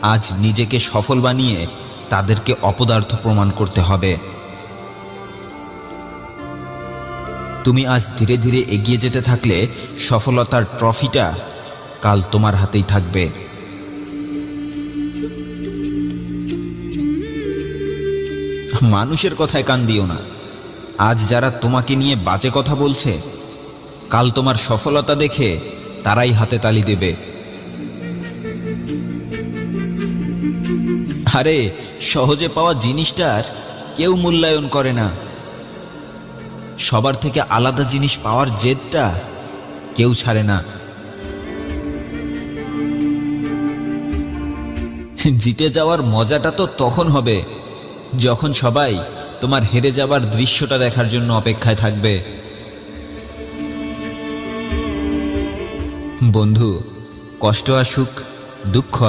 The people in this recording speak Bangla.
আজ নিজেকে সফল বানিয়ে তাদেরকে অপদার্থ প্রমাণ করতে হবে। তুমি আজ ধীরে ধীরে এগিয়ে যেতে থাকলে সফলতার ট্রফিটা কাল তোমার হাতেই থাকবে। মানুষের কথায় কান দিও না। আজ যারা তোমাকে নিয়ে বাজে কথা বলছে, কাল তোমার সফলতা দেখে তারাই হাতে তালি দেবে। আরে সহজে পাওয়া জিনিসটার কেউ মূল্যায়ন করে না। সবার থেকে আলাদা জিনিস পাওয়ার জেদটা কেউ ছাড়ে না। জিতে যাওয়ার মজাটা তো তখন হবে যখন সবাই তোমার হেরে যাবার দৃশ্যটা দেখার জন্য অপেক্ষায় থাকবে। বন্ধু, কষ্ট আসুক, দুঃখ